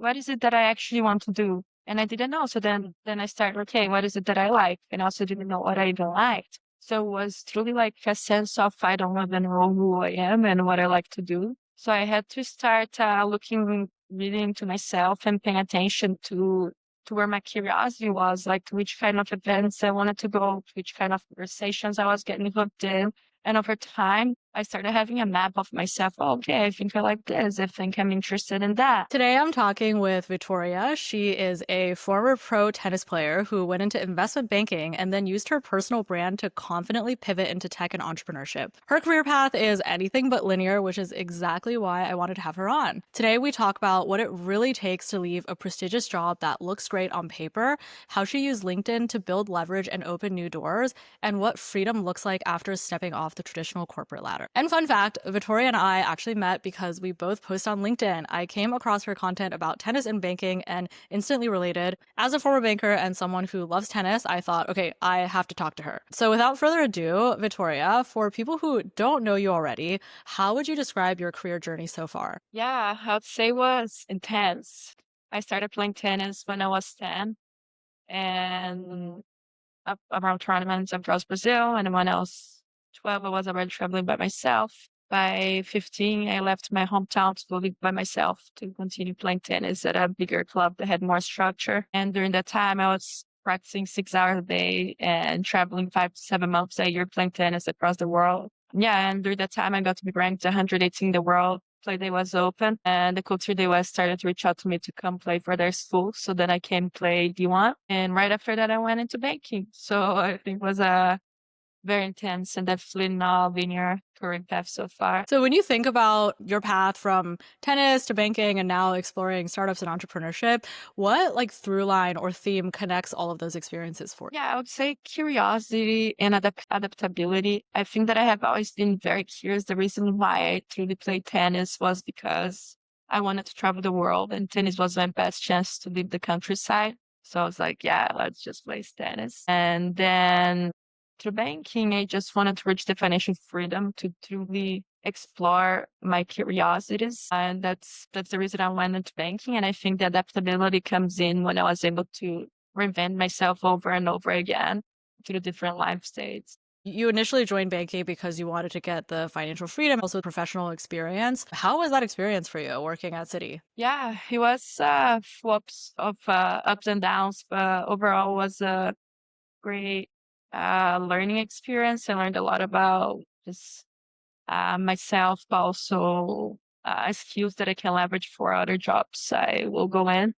what is it that I actually want to do? And I didn't know. So then I started, okay, what is it that I like? And I also didn't know what I even liked. So it was truly like a sense of I don't even know who I am and what I like to do. So I had to start looking really into myself and paying attention to where my curiosity was, like which kind of events I wanted to go, which kind of conversations I was getting hooked in. And over time, I started having a map of myself. Oh, okay, I think I like this. I think I'm interested in that. Today, I'm talking with Vitoria. She is a former pro tennis player who went into investment banking and then used her personal brand to confidently pivot into tech and entrepreneurship. Her career path is anything but linear, which is exactly why I wanted to have her on. Today, we talk about what it really takes to leave a prestigious job that looks great on paper, how she used LinkedIn to build leverage and open new doors, and what freedom looks like after stepping off the traditional corporate ladder. And fun fact, Victoria and I actually met because we both post on LinkedIn. I came across her content about tennis and banking and instantly related. As a former banker and someone who loves tennis, I thought, okay, I have to talk to her. So without further ado, Victoria, for people who don't know you already, how would you describe your career journey so far? Yeah, I would say it was intense. I started playing tennis when I was 10 and up around tournaments across Brazil. And when I was 12, I was already traveling by myself. By 15, I left my hometown to live by myself to continue playing tennis at a bigger club that had more structure. And during that time, I was practicing 6 hours a day and traveling 5 to 7 months a year playing tennis across the world. Yeah, and during that time, I got to be ranked 118 in the world. Play day was open, and the culture day was started to reach out to me to come play for their school. So then I came play D1, and right after that, I went into banking. So I think it was a very intense and definitely not linear career path so far. So when you think about your path from tennis to banking and now exploring startups and entrepreneurship, what like through line or theme connects all of those experiences for Yeah, I would say curiosity and adaptability. I think that I have always been very curious. The reason why I truly played tennis was because I wanted to travel the world, and tennis was my best chance to leave the countryside. So I was like, yeah, let's just play tennis. And then through banking, I just wanted to reach the financial freedom to truly explore my curiosities. And that's the reason I went into banking. And I think the adaptability comes in when I was able to reinvent myself over and over again through different life states. You initially joined banking because you wanted to get the financial freedom, also professional experience. How was that experience for you working at Citi? Yeah, it was flips of ups and downs, but overall was a great learning experience. I learned a lot about just myself, but also skills that I can leverage for other jobs I will go in.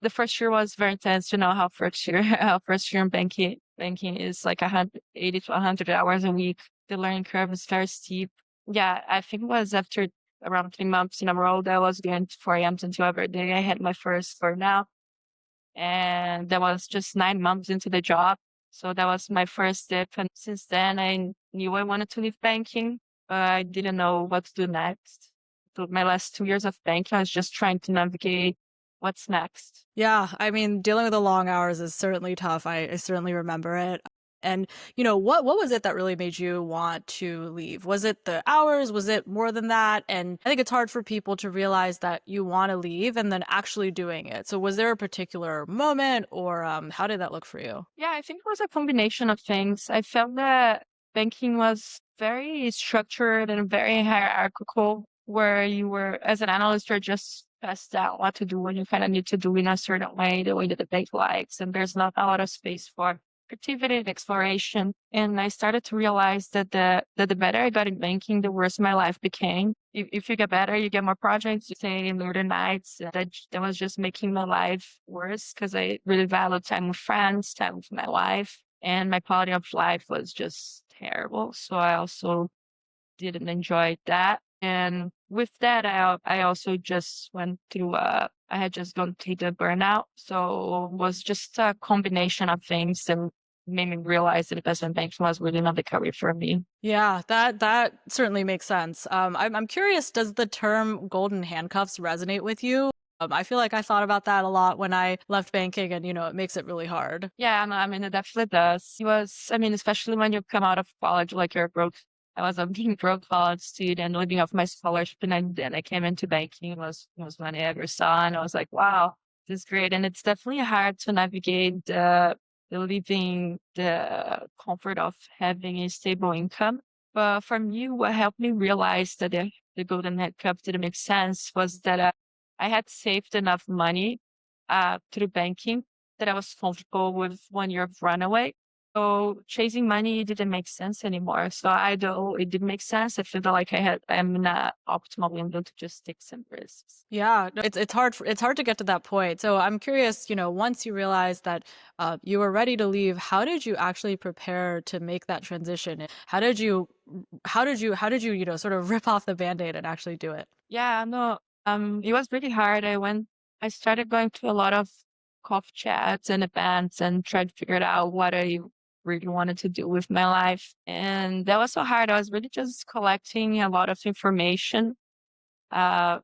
The first year was very intense. You know how first year, how first year in banking is like 180 to 100 hours a week. The learning curve is very steep. Yeah, I think it was after around 3 months in a row that I was going to 4 a.m. until every day. I had my first burnout, and that was just 9 months into the job. So that was my first step. And since then, I knew I wanted to leave banking, but I didn't know what to do next. So my last 2 years of banking, I was just trying to navigate what's next. Yeah, I mean, dealing with the long hours is certainly tough. I certainly remember it. And what was it that really made you want to leave? Was it the hours? Was it more than that? And I think it's hard for people to realize that you want to leave and then actually doing it. So was there a particular moment, or how did that look for you? Yeah, I think it was a combination of things. I felt that banking was very structured and very hierarchical, where you were, as an analyst, you're just passed out what to do when you kind of need to do in a certain way, the way that the bank likes, and there's not a lot of space for creativity and exploration. And I started to realize that the better I got in banking, the worse my life became. If you get better, you get more projects, you stay later nights. That was just making my life worse because I really valued time with friends, time with my wife, and my quality of life was just terrible. So I also didn't enjoy that. And with that, I also just went through I had just gone through the burnout. So it was just a combination of things that made me realize that investment banking was really not the career for me. Yeah, that certainly makes sense. I'm curious, does the term golden handcuffs resonate with you? I feel like I thought about that a lot when I left banking, and it makes it really hard. Yeah, I mean, it definitely does. It was, I mean, especially when you come out of college, like you're broke I was a being broke college student living off my scholarship, and then I came into banking. It was when I ever saw, and I was like, wow, this is great. And it's definitely hard to navigate the living the comfort of having a stable income. But for me, what helped me realize that the golden handcuff didn't make sense was that I had saved enough money through banking that I was comfortable with 1 year of runaway. So chasing money didn't make sense anymore. So I do it didn't make sense. I feel like I'm in a optimal window to just take some risks. Yeah, no, it's hard to get to that point. So I'm curious, once you realized that you were ready to leave, how did you actually prepare to make that transition? How did you, sort of rip off the Band-Aid and actually do it? Yeah, no, it was really hard. I started going to a lot of coffee chats and events and tried to figure it out what I really wanted to do with my life. And that was so hard. I was really just collecting a lot of information. Uh,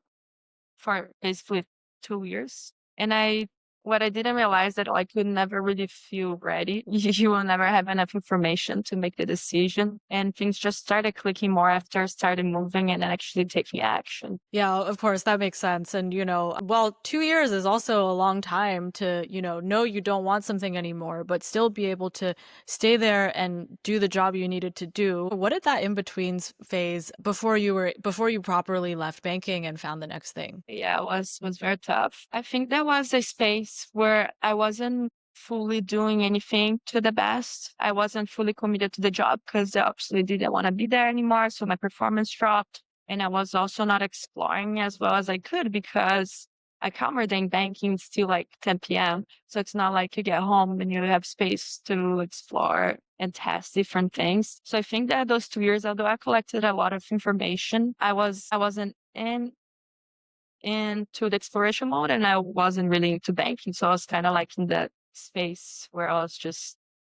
for basically 2 years. And what I didn't realize that I could never really feel ready. You will never have enough information to make the decision. And things just started clicking more after I started moving and actually taking action. Yeah, of course, that makes sense. And, well, 2 years is also a long time to, know you don't want something anymore, but still be able to stay there and do the job you needed to do. What did that in between phase before you properly left banking and found the next thing? Yeah, it was very tough. I think there was a space where I wasn't fully doing anything to the best. I wasn't fully committed to the job because I obviously didn't want to be there anymore. So my performance dropped. And I was also not exploring as well as I could because I come in banking till like 10 p.m. So it's not like you get home and you have space to explore and test different things. So I think that those 2 years, although I collected a lot of information, I wasn't into the exploration mode and I wasn't really into banking. So I was kind of like in that space where I was just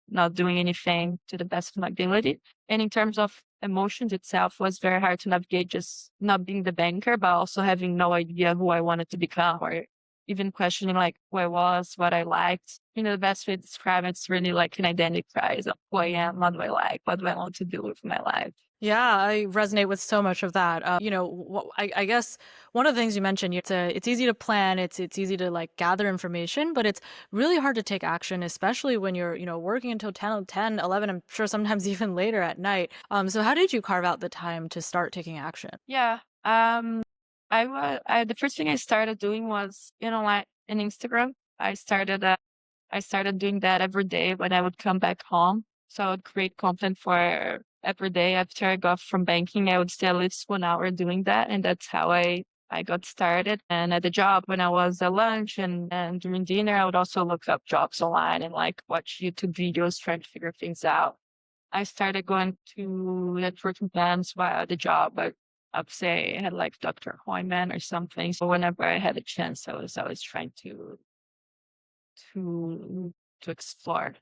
not doing anything to the best of my ability. And in terms of emotions itself was very hard to navigate just not being the banker, but also having no idea who I wanted to become or even questioning like who I was, what I liked. The best way to describe it's really like an identity crisis of who I am, what do I like, what do I want to do with my life. Yeah, I resonate with so much of that. I guess one of the things you mentioned, it's easy to plan, it's easy to like gather information, but it's really hard to take action, especially when you're, working until 10, 11. I'm sure sometimes even later at night. So how did you carve out the time to start taking action? Yeah. The first thing I started doing was, like in Instagram. I started doing that every day when I would come back home. So I would create content for every day after I got from banking. I would stay at least 1 hour doing that. And that's how I got started. And at the job, when I was at lunch and during dinner, I would also look up jobs online and like watch YouTube videos trying to figure things out. I started going to networking events via the job. I'd say I had like Dr. Hoyman or something. So whenever I had a chance, I was always trying to to explore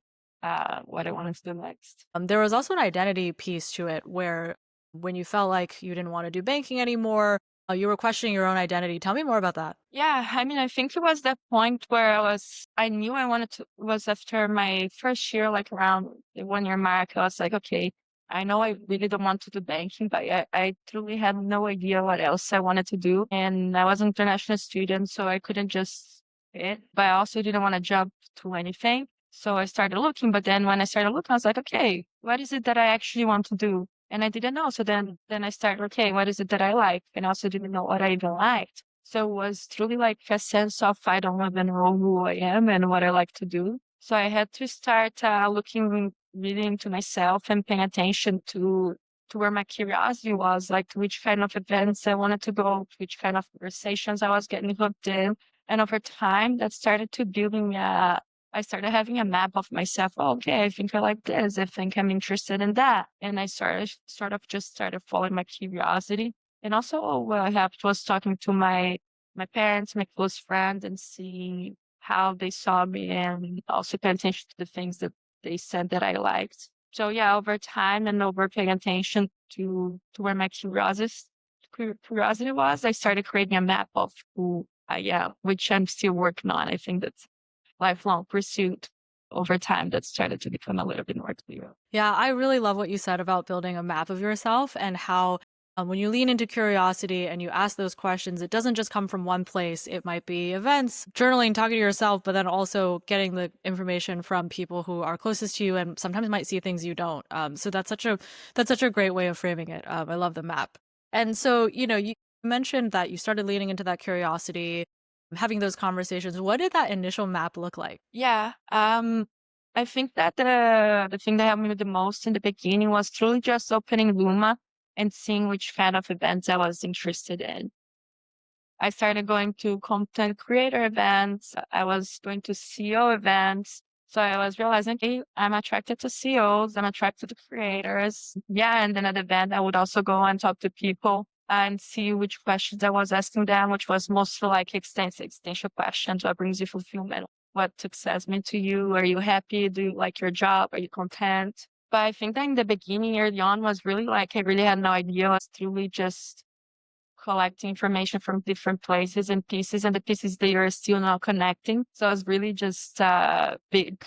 what I wanted to do next. There was also an identity piece to it where when you felt like you didn't want to do banking anymore, you were questioning your own identity. Tell me more about that. Yeah, I mean, I think it was that point where I knew I wanted to, was after my first year, like around the 1 year mark, I was like, okay, I know I really don't want to do banking, but I truly had no idea what else I wanted to do. And I was an international student, so I couldn't just fit, but I also didn't want to jump to anything. So I started looking, but then when I started looking, I was like, okay, what is it that I actually want to do? And I didn't know. So then I started, okay, what is it that I like? And I also didn't know what I even liked. So it was truly like a sense of I don't even know who I am and what I like to do. So I had to start looking really into myself and paying attention to where my curiosity was, like to which kind of events I wanted to go, to which kind of conversations I was getting hooked in. And over time, that started to building I started having a map of myself. Oh, okay, I think I like this. I think I'm interested in that. And I started following my curiosity. And also what helped was talking to my parents, my close friends, and seeing how they saw me and also paying attention to the things that they said that I liked. So yeah, over time and over paying attention to where my curiosity was, I started creating a map of who I am, which I'm still working on. I think that's lifelong pursuit. over time that started to become a little bit more clear. Yeah, I really love what you said about building a map of yourself and how when you lean into curiosity and you ask those questions, it doesn't just come from one place. It might be events, journaling, talking to yourself, but then also getting the information from people who are closest to you and sometimes might see things you don't. So that's such a great way of framing it. I love the map. And so, you mentioned that you started leaning into that curiosity, having those conversations. What did that initial map look like? Yeah. I think that the thing that helped me the most in the beginning was truly just opening Luma and seeing which kind of events I was interested in. I started going to content creator events. I was going to CEO events. So I was realizing, hey, I'm attracted to CEOs. I'm attracted to creators. Yeah. And then at the event, I would also go and talk to people and see which questions I was asking them, which was mostly like existential questions. What brings you fulfillment? What success mean to you? Are you happy? Do you like your job? Are you content? But I think that in the beginning, early on, was really like I really had no idea. I was truly just collecting information from different places and pieces, and the pieces they are still not connecting. So it's really just a big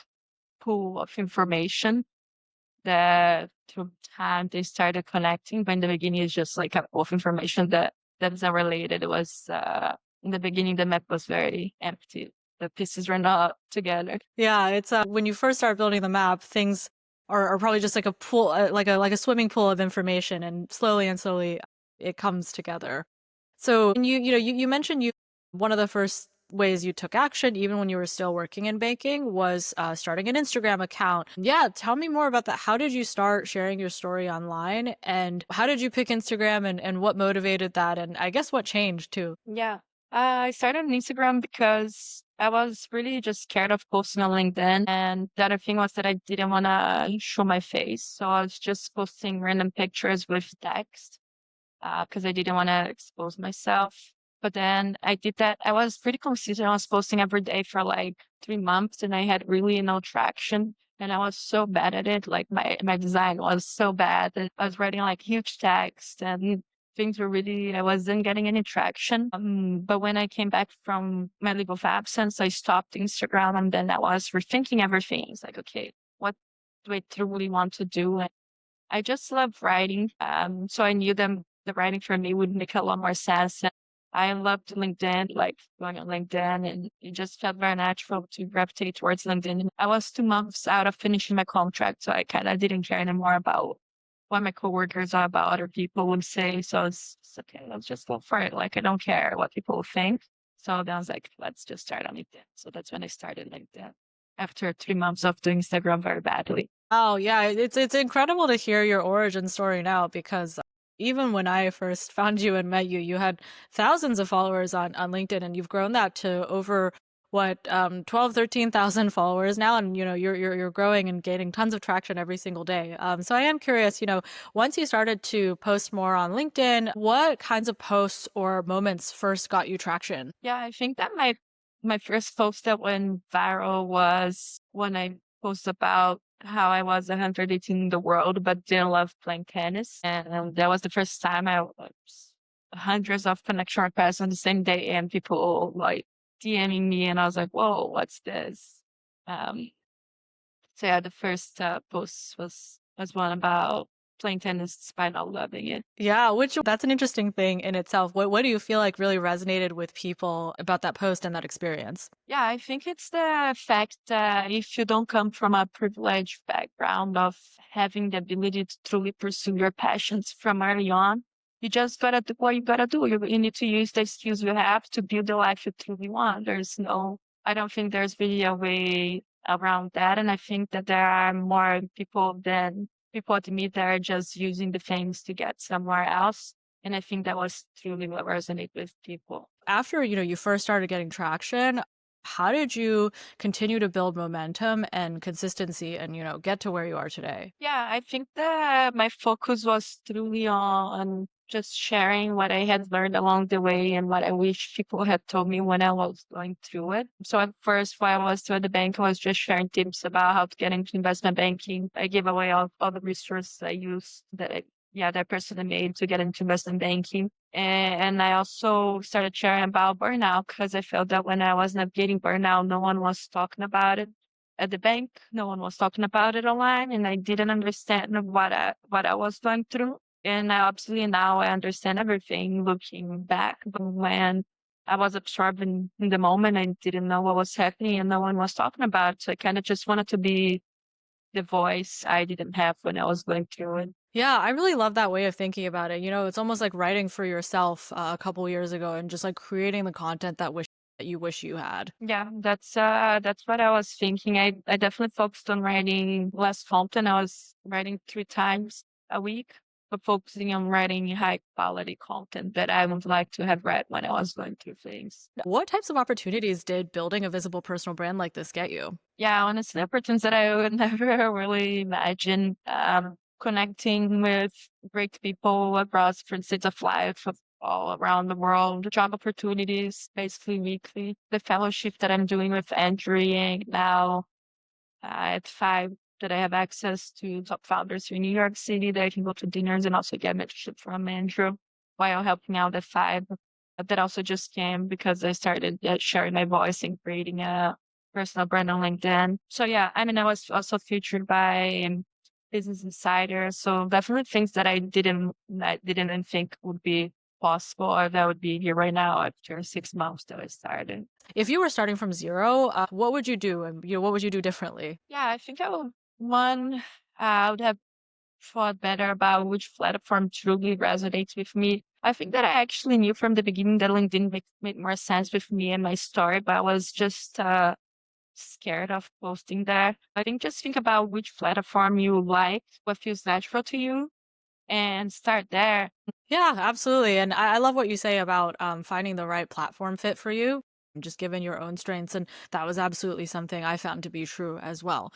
pool of information that through time they started connecting. But in the beginning, it's just like a pool of information that is unrelated. It was in the beginning the map was very empty. The pieces were not together. Yeah, it's when you first start building the map, things are probably just like a pool, like a swimming pool of information, and slowly it comes together. So, and you mentioned you one of the first ways you took action, even when you were still working in banking, was starting an Instagram account. Yeah, tell me more about that. How did you start sharing your story online, and how did you pick Instagram, and what motivated that, and I guess what changed too? Yeah. I started on Instagram because I was really just scared of posting on LinkedIn. And the other thing was that I didn't want to show my face. So I was just posting random pictures with text because I didn't want to expose myself. But then I did that. I was pretty consistent. I was posting every day for like 3 months and I had really no traction. And I was so bad at it. Like my design was so bad that I was writing like huge text and things were really, I wasn't getting any traction. But when I came back from my leave of absence, I stopped Instagram and then I was rethinking everything. It's like, okay, what do I truly want to do? I just love writing. So I knew the writing for me would make a lot more sense. And I loved LinkedIn, like going on LinkedIn, and it just felt very natural to gravitate towards LinkedIn. And I was 2 months out of finishing my contract, so I kind of didn't care anymore about what my coworkers or about other people would say. So it's okay, let's just go for it. Like I don't care what people think. So then I was like, let's just start on LinkedIn. So that's when I started LinkedIn after 3 months of doing Instagram very badly. Oh, yeah, it's incredible to hear your origin story now because even when I first found you and met you, you had thousands of followers on LinkedIn and you've grown that to over what 12, 13,000 followers now, and you're growing and gaining tons of traction every single day. So I am curious, once you started to post more on LinkedIn, what kinds of posts or moments first got you traction? Yeah, I think that my first post that went viral was when I posted about how I was 118 in the world, but didn't love playing tennis. And that was the first time I was hundreds of connection requests on the same day and people like DMing me and I was like, whoa, what's this? Um, so yeah, the first post was one about playing tennis despite not loving it. Yeah, which that's an interesting thing in itself. What do you feel like really resonated with people about that post and that experience? Yeah, I think it's the fact that if you don't come from a privileged background of having the ability to truly pursue your passions from early on, you just gotta do what you gotta do. You need to use the skills you have to build the life you truly want. I don't think there's really a way around that. And I think that there are more people than people admit that are just using the things to get somewhere else. And I think that was truly what resonated with people. After, you first started getting traction, how did you continue to build momentum and consistency and, get to where you are today? Yeah, I think that my focus was truly on just sharing what I had learned along the way and what I wish people had told me when I was going through it. So at first, while I was still at the bank, I was just sharing tips about how to get into investment banking. I gave away all the resources I used that person made to get into investment banking. And I also started sharing about burnout because I felt that when I was navigating burnout, no one was talking about it. at the bank. No one was talking about it online, and I didn't understand what I was going through. And now, absolutely now, I understand everything looking back. But when I was absorbed in the moment, I didn't know what was happening, and no one was talking about it. So I kind of just wanted to be the voice I didn't have when I was going through it. Yeah, I really love that way of thinking about it. It's almost like writing for yourself a couple years ago and just like creating the content that you wish you had. Yeah, that's what I was thinking. I definitely focused on writing less content. I was writing 3 times a week, but focusing on writing high quality content that I would like to have read when I was going through things. What types of opportunities did building a visible personal brand like this get you? Yeah, honestly, opportunities that I would never really imagine. Connecting with great people across different states of life of all around the world, job opportunities basically weekly. The fellowship that I'm doing with Andrew now at 5 that I have access to top founders here in New York City that I can go to dinners and also get mentorship from Andrew while helping out at 5. That also just came because I started sharing my voice and creating a personal brand on LinkedIn. So yeah, I mean, I was also featured by Business Insider. So definitely things that I didn't even think would be possible or that would be here right now after 6 months that I started. If you were starting from zero, what would you do? And what would you do differently? Yeah, I think I would have thought better about which platform truly resonates with me. I think that I actually knew from the beginning that LinkedIn made more sense with me and my story, but I was just scared of posting there. I think just think about which platform you like, what feels natural to you, and start there. Yeah, absolutely. And I love what you say about finding the right platform fit for you, just given your own strengths. And that was absolutely something I found to be true as well.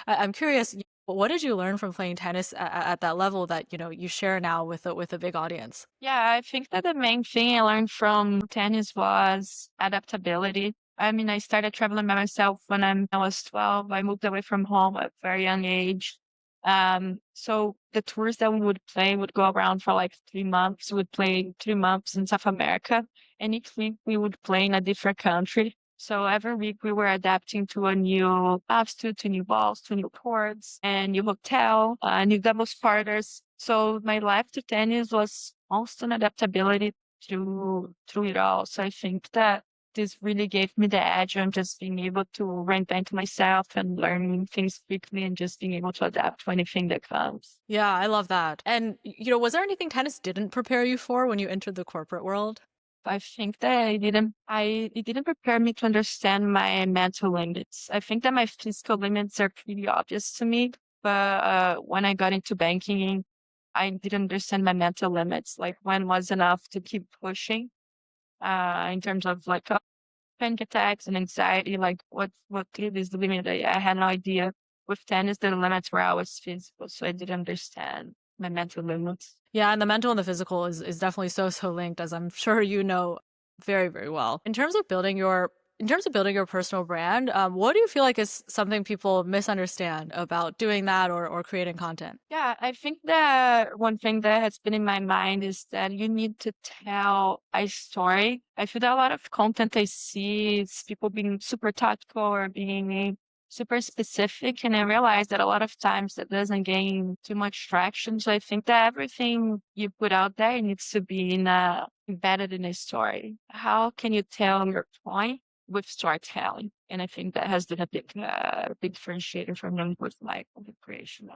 I'm curious, what did you learn from playing tennis at that level that you share now with with a big audience? Yeah, I think that the main thing I learned from tennis was adaptability. I mean, I started traveling by myself when I was 12. I moved away from home at a very young age. So the tours that we would play would go around for like 3 months. We would play 3 months in South America, and each week we would play in a different country. So every week we were adapting to a new altitude, to new balls, to new courts, and new hotel, new doubles partners. So my life to tennis was constant adaptability through it all. So I think that this really gave me the edge on just being able to reinvent myself and learn things quickly and just being able to adapt to anything that comes. Yeah, I love that. And was there anything tennis didn't prepare you for when you entered the corporate world? I think that it didn't prepare me to understand my mental limits. I think that my physical limits are pretty obvious to me, but when I got into banking, I didn't understand my mental limits, like when was enough to keep pushing, in terms of like panic attacks and anxiety, like what really is the limit? I had no idea. With tennis, the limits were always physical, so I didn't understand my mental limits. Yeah, and the mental and the physical is definitely so linked, as I'm sure you know very, very well. In terms of building your personal brand, what do you feel like is something people misunderstand about doing that or creating content? Yeah, I think that one thing that has been in my mind is that you need to tell a story. I feel that a lot of content I see is people being super tactical or being super specific, and I realize that a lot of times that doesn't gain too much traction. So I think that everything you put out there needs to be embedded in a story. How can you tell your point with storytelling? And I think that has been a big differentiator for me with my content creation.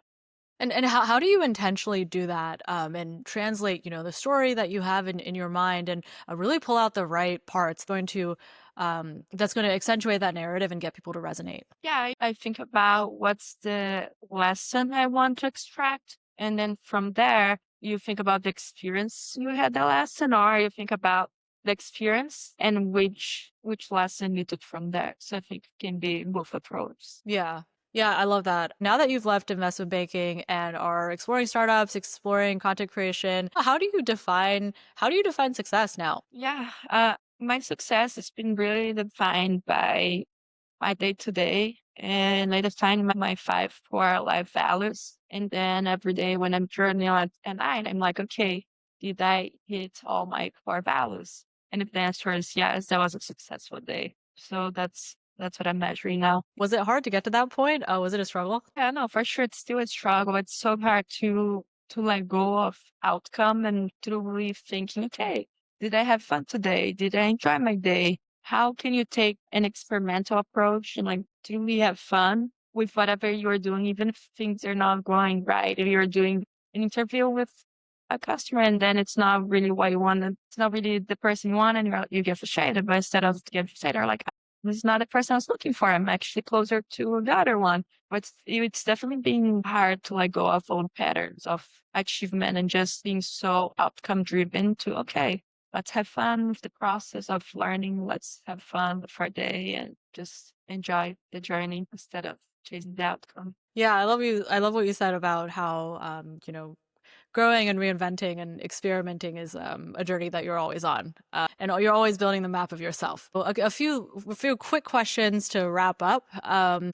And how do you intentionally do that and translate the story that you have in your mind and really pull out the right parts that's going to accentuate that narrative and get people to resonate? Yeah, I think about what's the lesson I want to extract. And then from there, you think about the experience you had the lesson, or you think about the experience and which lesson you took from there. So I think it can be both approaches. Yeah. Yeah, I love that. Now that you've left investment banking and are exploring startups, exploring content creation, how do you define success now? Yeah, my success has been really defined by my day to day, and I define my 5 core life values. And then every day when I'm journaling at night, I'm like, okay, did I hit all my core values? And if the answer is yes, that was a successful day. So That's what I'm measuring now. Was it hard to get to that point? Was it a struggle? Yeah, no, for sure, it's still a struggle. It's so hard to let go of outcome and to really thinking, okay, did I have fun today? Did I enjoy my day? How can you take an experimental approach and like truly have fun with whatever you're doing, even if things are not going right? If you're doing an interview with a customer and then it's not really what you want, it's not really the person you want, and you get frustrated. But instead of getting frustrated, you're like, this is not the person I was looking for. I'm actually closer to the other one. But it's definitely been hard to let go of old patterns of achievement and just being so outcome driven to, okay, let's have fun with the process of learning. Let's have fun with our day and just enjoy the journey instead of chasing the outcome. Yeah, I love what you said about how growing and reinventing and experimenting is a journey that you're always on, and you're always building the map of yourself. Well, a few quick questions to wrap up.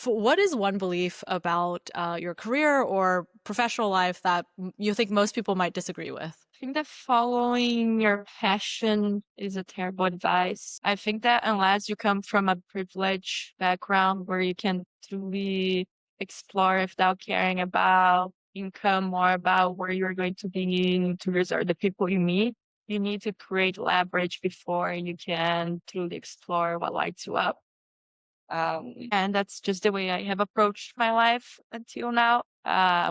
What is one belief about your career or professional life that you think most people might disagree with? I think that following your passion is a terrible advice. I think that unless you come from a privileged background where you can truly explore without caring about income or about where you're going to be in 2 years or the people you meet, you need to create leverage before you can truly explore what lights you up. And that's just the way I have approached my life until now.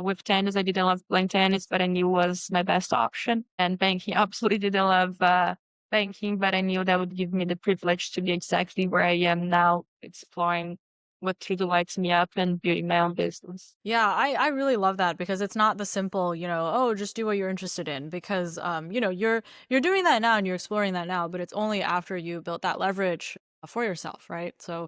With tennis, I didn't love playing tennis, but I knew was my best option. And banking, absolutely didn't love banking, but I knew that would give me the privilege to be exactly where I am now, exploring what truly lights me up and building my own business. Yeah, I really love that because it's not the simple, oh, just do what you're interested in because you're doing that now and you're exploring that now, but it's only after you built that leverage for yourself, right? So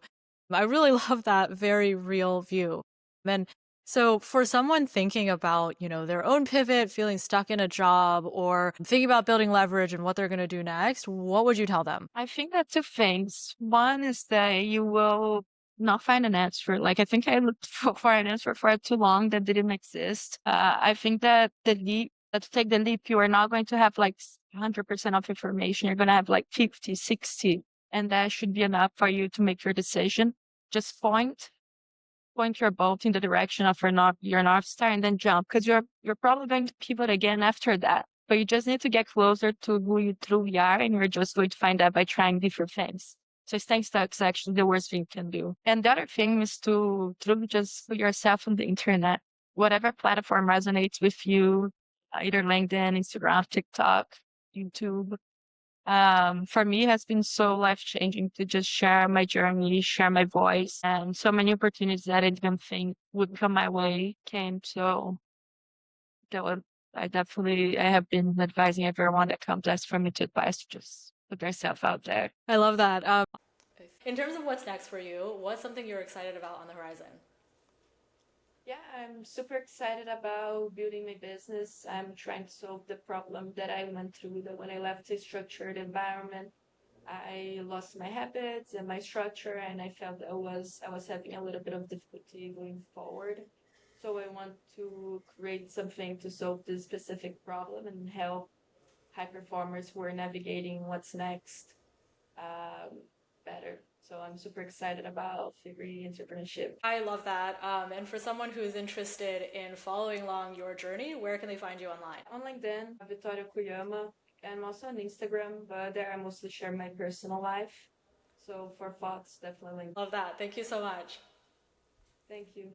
I really love that very real view. And so for someone thinking about, their own pivot, feeling stuck in a job or thinking about building leverage and what they're going to do next, what would you tell them? I think that two things. One is that you will not find an answer. Like I think I looked for an answer for too long that didn't exist. I think that to take the leap, you are not going to have like 100% of information. You're going to have like 50, 60, and that should be enough for you to make your decision. Just point your boat in the direction of your North Star and then jump because you're probably going to pivot again after that. But you just need to get closer to who you truly are, and you're just going to find that by trying different things. So staying stuck is actually the worst thing you can do. And the other thing is to truly just put yourself on the internet. Whatever platform resonates with you, either LinkedIn, Instagram, TikTok, YouTube, for me, it has been so life changing to just share my journey, share my voice, and so many opportunities that I didn't think would come my way came. So that was, I have been advising everyone that comes asks for me to advise to just put yourself out there. I love that. In terms of what's next for you, what's something you're excited about on the horizon? Yeah, I'm super excited about building my business. I'm trying to solve the problem that I went through that when I left a structured environment, I lost my habits and my structure, and I felt I was having a little bit of difficulty going forward. So I want to create something to solve this specific problem and help high performers who are navigating what's next um, better. So I'm super excited about figuring entrepreneurship. I love that. And for someone who's interested in following along your journey, where can they find you online? On LinkedIn, Vitoria Okuyama. I'm also on Instagram, but there I mostly share my personal life. So for thoughts, definitely. Love that. Thank you so much. Thank you.